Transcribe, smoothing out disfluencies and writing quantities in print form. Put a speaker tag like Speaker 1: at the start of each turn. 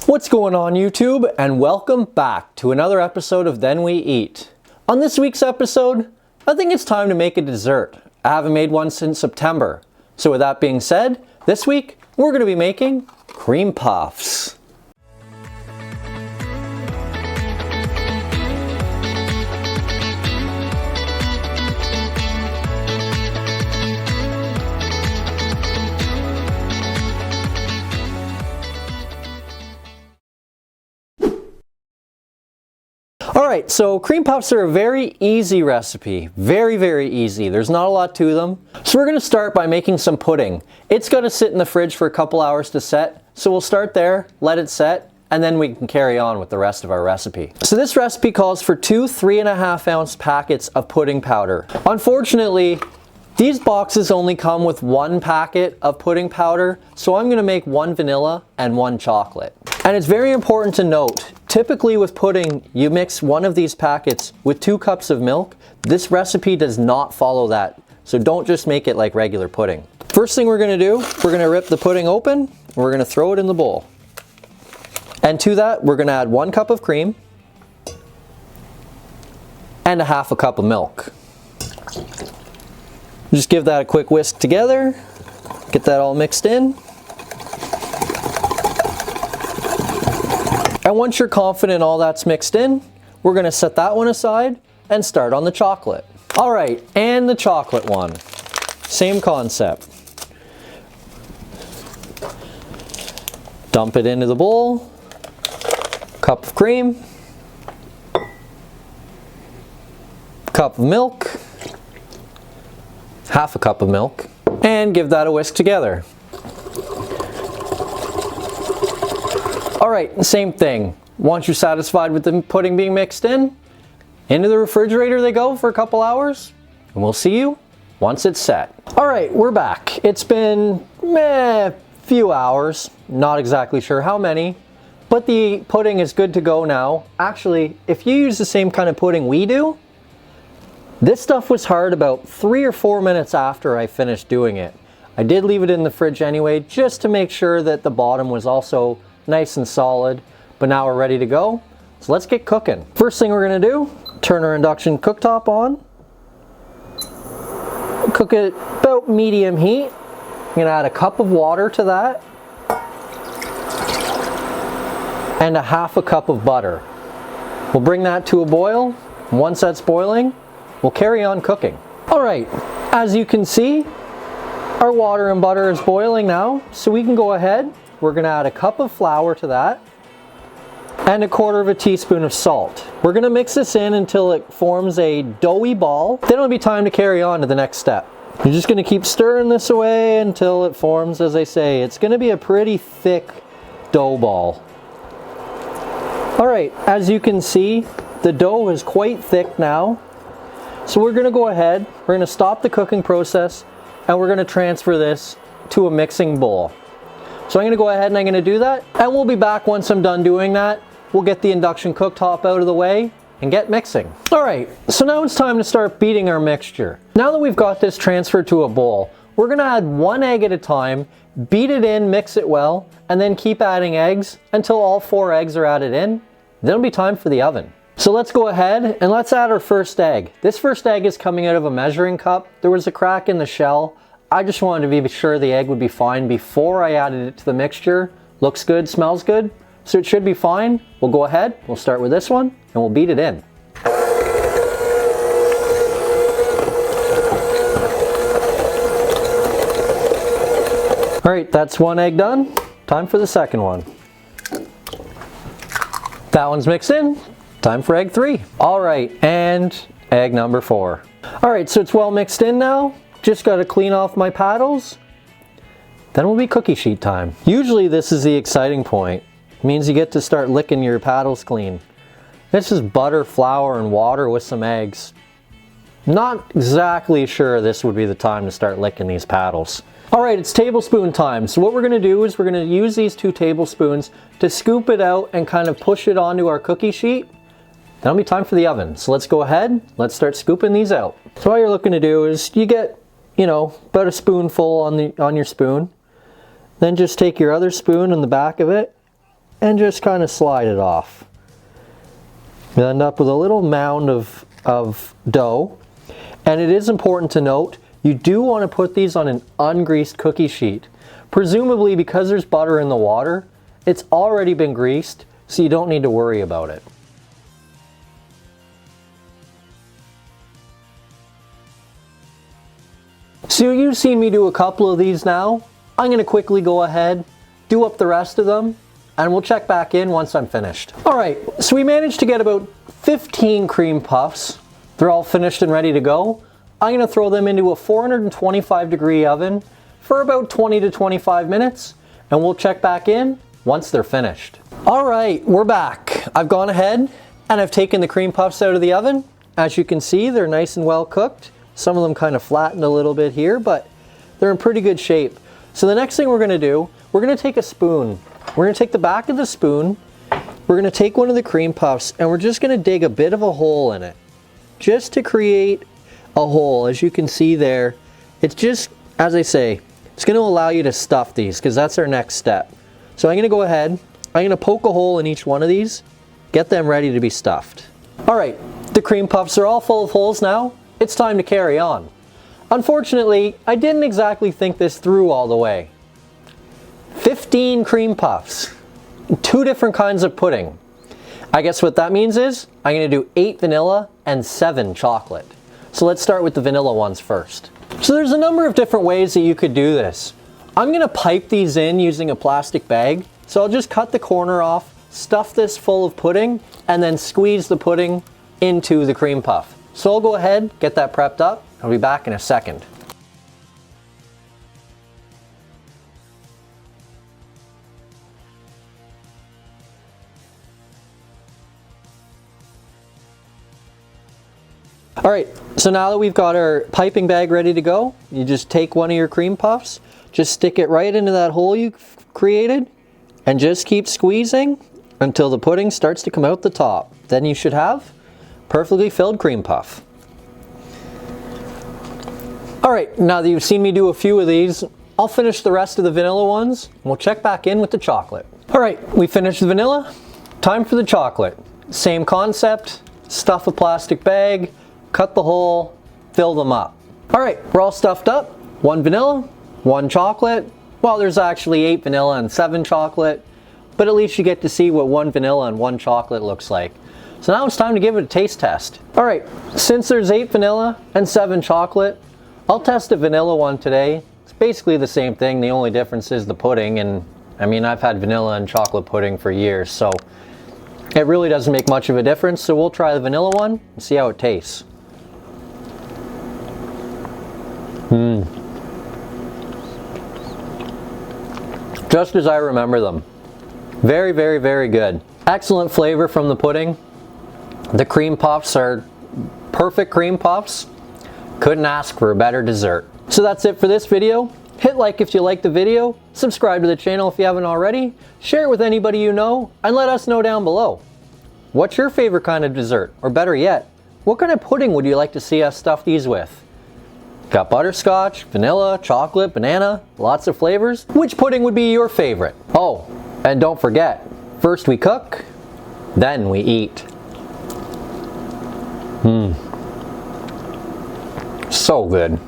Speaker 1: What's going on YouTube, and welcome back to another episode of Then We Eat. On this week's episode, I think it's time to make a dessert. I haven't made one since September. So with that being said, this week we're going to be making cream puffs. Alright, so cream puffs are a very easy recipe. Very easy. There's not a lot to them. So we're going to start by making some pudding. It's going to sit in the fridge for a couple hours to set. So we'll start there, let it set, and then we can carry on with the rest of our recipe. So this recipe calls for 2 3.5 ounce packets of pudding powder. Unfortunately, these boxes only come with 1 packet of pudding powder, so I'm going to make 1 vanilla and 1 chocolate. And it's very important to note, typically with pudding, you mix one of these packets with 2 cups of milk. This recipe does not follow that, so don't just make it like regular pudding. First thing we're going to do, we're going to rip the pudding open, and we're going to throw it in the bowl. And to that, we're going to add 1 cup of cream and 1/2 cup of milk. Just give that a quick whisk together, get that all mixed in. And once you're confident all that's mixed in, we're going to set that one aside and start on the chocolate. Alright, and the chocolate one. Same concept. Dump it into the bowl. Cup of cream. Cup of milk. 1/2 cup of milk. And give that a whisk together. Alright, same thing. Once you're satisfied with the pudding being mixed in, into the refrigerator they go for a couple hours, and we'll see you once it's set. Alright, we're back. It's been a few hours, not exactly sure how many, but the pudding is good to go now. Actually, if you use the same kind of pudding we do, this stuff was hard about 3 or 4 minutes after I finished doing it. I did leave it in the fridge anyway, just to make sure that the bottom was also nice and solid, but now we're ready to go. So let's get cooking. First thing we're going to do, turn our induction cooktop on. Cook it about medium heat. I'm going to add a cup of water to that. And 1/2 cup of butter. We'll bring that to a boil. Once that's boiling, we'll carry on cooking. Alright, as you can see, our water and butter is boiling now, so we can go ahead. We're going to add a cup of flour to that and 1/4 teaspoon of salt. We're going to mix this in until it forms a doughy ball. Then it'll be time to carry on to the next step. You're just going to keep stirring this away until it forms, as I say. It's going to be a pretty thick dough ball. Alright, as you can see, the dough is quite thick now. So we're going to go ahead, we're going to stop the cooking process, and we're going to transfer this to a mixing bowl. So I'm going to go ahead and I'm going to do that, and we'll be back once I'm done doing that. We'll get the induction cooktop out of the way and get mixing. Alright, so now it's time to start beating our mixture. Now that we've got this transferred to a bowl, we're going to add 1 egg at a time, beat it in, mix it well, and then keep adding eggs until all 4 eggs are added in. Then it'll be time for the oven. So let's go ahead and let's add our first egg. This first egg is coming out of a measuring cup. There was a crack in the shell. I just wanted to be sure the egg would be fine before I added it to the mixture. Looks good, smells good, so it should be fine. We'll go ahead, we'll start with this one, and we'll beat it in. Alright, that's 1 egg done. Time for the second one. That one's mixed in. Time for egg 3. Alright, and egg number 4. Alright, so it's well mixed in now. Just got to clean off my paddles. Then will be cookie sheet time. Usually this is the exciting point. It means you get to start licking your paddles clean. This is butter, flour, and water with some eggs. Not exactly sure this would be the time to start licking these paddles. Alright, it's tablespoon time. So what we're going to do is we're going to use these 2 tablespoons to scoop it out and kind of push it onto our cookie sheet. Then it'll be time for the oven. So let's go ahead, let's start scooping these out. So all you're looking to do is you get, about a spoonful on your spoon. Then just take your other spoon in the back of it and just kind of slide it off. You'll end up with a little mound of dough. And it is important to note, you do want to put these on an ungreased cookie sheet. Presumably because there's butter in the water, it's already been greased, so you don't need to worry about it. So you've seen me do a couple of these now. I'm going to quickly go ahead, do up the rest of them, and we'll check back in once I'm finished. All right, so we managed to get about 15 cream puffs. They're all finished and ready to go. I'm going to throw them into a 425 degree oven for about 20 to 25 minutes, and we'll check back in once they're finished. All right, we're back. I've gone ahead and I've taken the cream puffs out of the oven. As you can see, they're nice and well cooked. Some of them kind of flattened a little bit here, but they're in pretty good shape. So the next thing we're going to do, we're going to take a spoon. We're going to take the back of the spoon, we're going to take one of the cream puffs, and we're just going to dig a bit of a hole in it. Just to create a hole. As you can see there, it's just, as I say, it's going to allow you to stuff these, because that's our next step. So I'm going to go ahead, I'm going to poke a hole in each one of these, get them ready to be stuffed. All right, the cream puffs are all full of holes now. It's time to carry on. Unfortunately, I didn't exactly think this through all the way. 15 cream puffs, 2 different kinds of pudding. I guess what that means is I'm going to do 8 vanilla and 7 chocolate. So let's start with the vanilla ones first. So there's a number of different ways that you could do this. I'm going to pipe these in using a plastic bag. So I'll just cut the corner off, stuff this full of pudding, and then squeeze the pudding into the cream puff. So I'll go ahead, get that prepped up. I'll be back in a second. All right, so now that we've got our piping bag ready to go, you just take one of your cream puffs, just stick it right into that hole you created, and just keep squeezing until the pudding starts to come out the top. Then you should have perfectly filled cream puff. All right, now that you've seen me do a few of these, I'll finish the rest of the vanilla ones, and we'll check back in with the chocolate. All right, we finished the vanilla. Time for the chocolate. Same concept, stuff a plastic bag, cut the hole, fill them up. All right, we're all stuffed up. 1 vanilla, 1 chocolate. Well, there's actually 8 vanilla and 7 chocolate, but at least you get to see what 1 vanilla and 1 chocolate looks like. So now it's time to give it a taste test. All right, since there's 8 vanilla and 7 chocolate, I'll test a vanilla one today. It's basically the same thing. The only difference is the pudding, and I mean, I've had vanilla and chocolate pudding for years, so it really doesn't make much of a difference. So we'll try the vanilla one and see how it tastes. Just as I remember them. Very, very, very good. Excellent flavor from the pudding. The cream puffs are perfect cream puffs. Couldn't ask for a better dessert. So that's it for this video. Hit like if you liked the video, subscribe to the channel if you haven't already, share it with anybody you know, and let us know down below. What's your favorite kind of dessert? Or better yet, what kind of pudding would you like to see us stuff these with? Got butterscotch, vanilla, chocolate, banana, lots of flavors. Which pudding would be your favorite? Oh, and don't forget, first we cook, then we eat. So good.